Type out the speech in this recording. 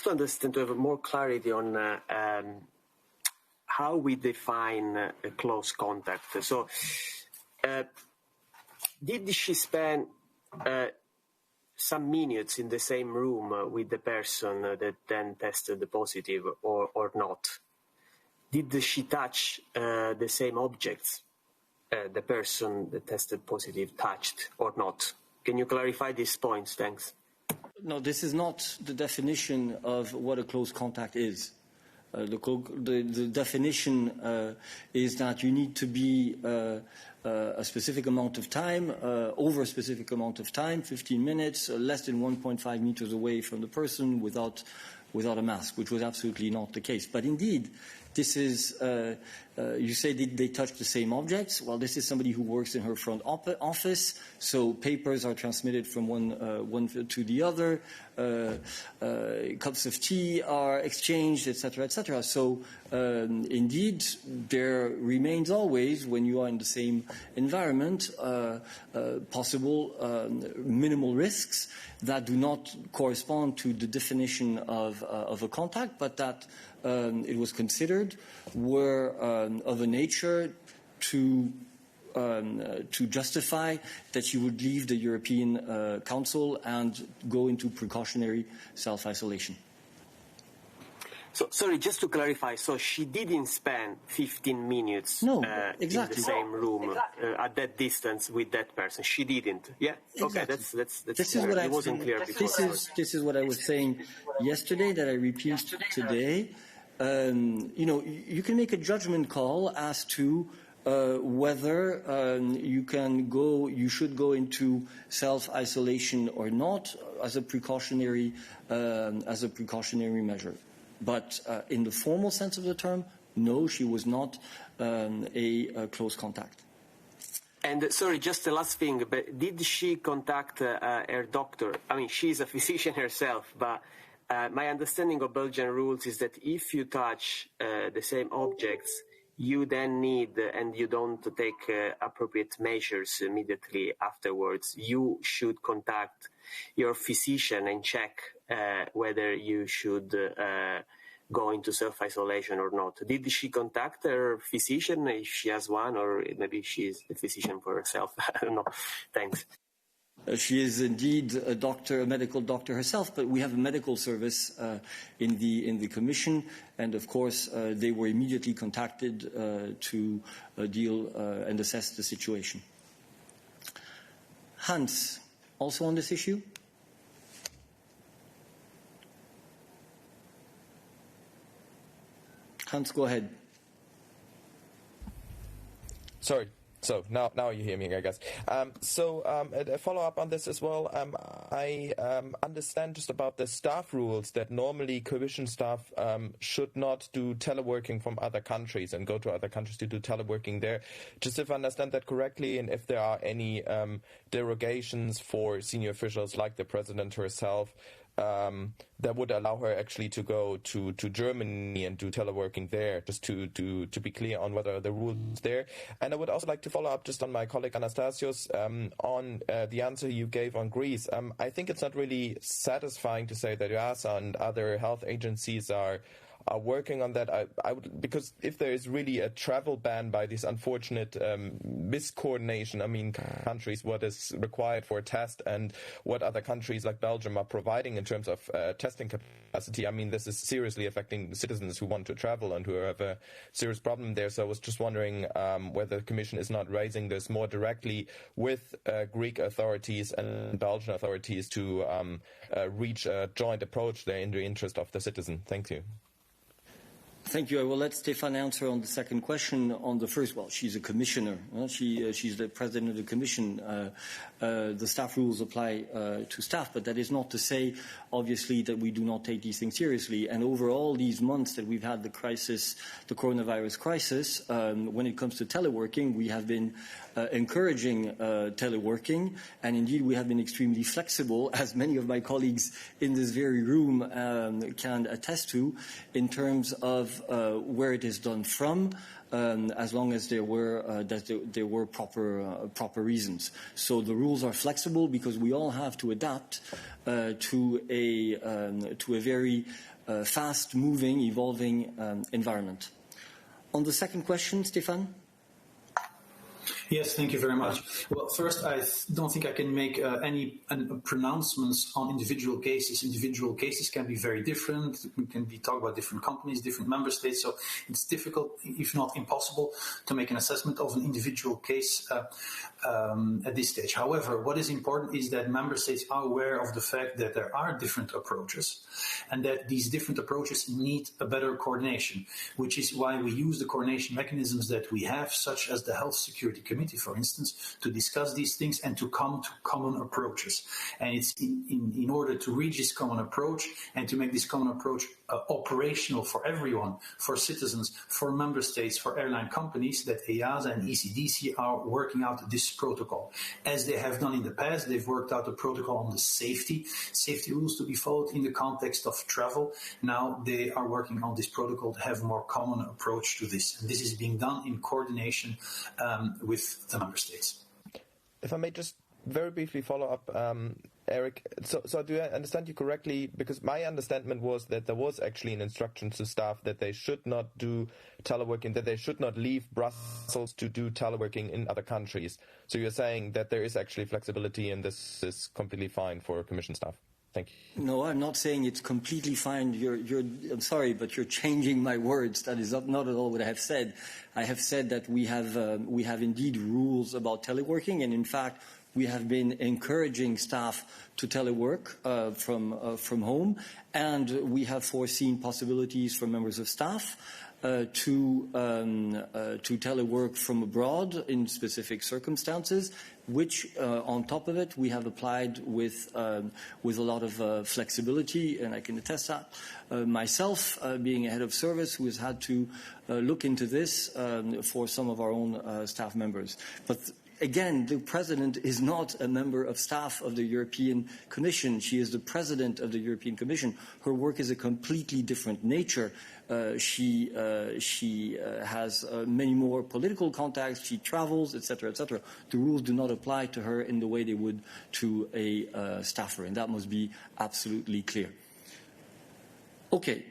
to understand, to have more clarity on how we define a close contact. So, did she spend some minutes in the same room with the person that then tested positive, or not? Did she touch the same objects the person that tested positive touched, or not? Can you clarify these points? Thanks. No, this is not the definition of what a close contact is. The definition is that you need to be a specific amount of time, over a specific amount of time, 15 minutes, less than 1.5 meters away from the person without a mask, which was absolutely not the case. But indeed, this is, you say they touch the same objects. Well, this is somebody who works in her front office, so papers are transmitted from one to the other, cups of tea are exchanged, etc., etc. So, indeed, there remains always, when you are in the same environment, possible minimal risks that do not correspond to the definition of a contact, but that it was considered were of a nature to justify that you would leave the European Council and go into precautionary self-isolation. So, sorry, just to clarify, so she didn't spend 15 minutes no, in exactly. the same room at that distance with that person. She didn't. Yeah. Exactly. Okay. That's this is what it wasn't clear before. This is what I was saying yesterday that I repeat today. You know, you can make a judgment call as to whether you should go into self-isolation or not as a precautionary measure. But in the formal sense of the term, no, she was not a close contact. And sorry, just the last thing, but did she contact her doctor? I mean, she's a physician herself, but my understanding of Belgian rules is that if you touch the same objects, you then need, and you don't take appropriate measures immediately afterwards, you should contact your physician and check whether you should go into self-isolation or not. Did she contact her physician, if she has one, or maybe she's the physician for herself? I don't know. Thanks. She is indeed a doctor, a medical doctor herself, but we have a medical service in the Commission, and of course they were immediately contacted to deal and assess the situation. Hans, also on this issue? Hans, go ahead. Sorry. So now you hear me, I guess. A follow-up on this as well. I understand just about the staff rules that normally Commission staff should not do teleworking from other countries and go to other countries to do teleworking there. Just if I understand that correctly, and if there are any derogations for senior officials like the President herself, that would allow her actually to go to Germany and do teleworking there, just to be clear on whether the rules there. And I would also like to follow up just on my colleague Anastasios on the answer you gave on Greece. I think it's not really satisfying to say that EASA and other health agencies are working on that. I would, because if there is really a travel ban by this unfortunate miscoordination, I mean, countries, what is required for a test and what other countries like Belgium are providing in terms of testing capacity, I mean, this is seriously affecting citizens who want to travel and who have a serious problem there. So I was just wondering whether the Commission is not raising this more directly with Greek authorities and Belgian authorities to reach a joint approach there in the interest of the citizen. Thank you. Thank you. I will let Stefan answer on the second question. On the first, well, she's a commissioner. She's the president of the Commission. The staff rules apply to staff, but that is not to say, obviously, that we do not take these things seriously. And over all these months that we've had the crisis, the coronavirus crisis, when it comes to teleworking, we have been encouraging teleworking, and indeed we have been extremely flexible, as many of my colleagues in this very room can attest to, in terms of where it is done from, as long as there were proper reasons. So the rules are flexible because we all have to adapt to a very fast-moving, evolving environment. On the second question, Stefan? Yes, thank you very much. Well, first, I don't think I can make any pronouncements on individual cases. Individual cases can be very different. We can talk about different companies, different member states. So it's difficult, if not impossible, to make an assessment of an individual case at this stage. However, what is important is that member states are aware of the fact that there are different approaches and that these different approaches need a better coordination, which is why we use the coordination mechanisms that we have, such as the Health Security Committee, for instance, to discuss these things and to come to common approaches. And it's in order to reach this common approach and to make this common approach operational for everyone, for citizens, for member states, for airline companies, that EASA and ECDC are working out this protocol. As they have done in the past, they've worked out a protocol on the safety rules to be followed in the context of travel. Now they are working on this protocol to have a more common approach to this. And this is being done in coordination with the member states. If I may just very briefly follow up, Eric, so do I understand you correctly? Because my understanding was that there was actually an instruction to staff that they should not do teleworking, that they should not leave Brussels to do teleworking in other countries. So you're saying that there is actually flexibility and this is completely fine for Commission staff? Thank you. No, I'm not saying it's completely fine. I'm sorry, but you're changing my words. That is not at all what I have said. I have said that we have indeed rules about teleworking, and in fact, we have been encouraging staff to telework from home, and we have foreseen possibilities for members of staff to telework from abroad in specific circumstances, which on top of it we have applied with a lot of flexibility, and I can attest that myself, being a head of service who has had to look into this for some of our own staff members. But again, the President is not a member of staff of the European Commission. She is the President of the European Commission. Her work is a completely different nature. She has many more political contacts. She travels, etc., etc. The rules do not apply to her in the way they would to a staffer, and that must be absolutely clear. Okay.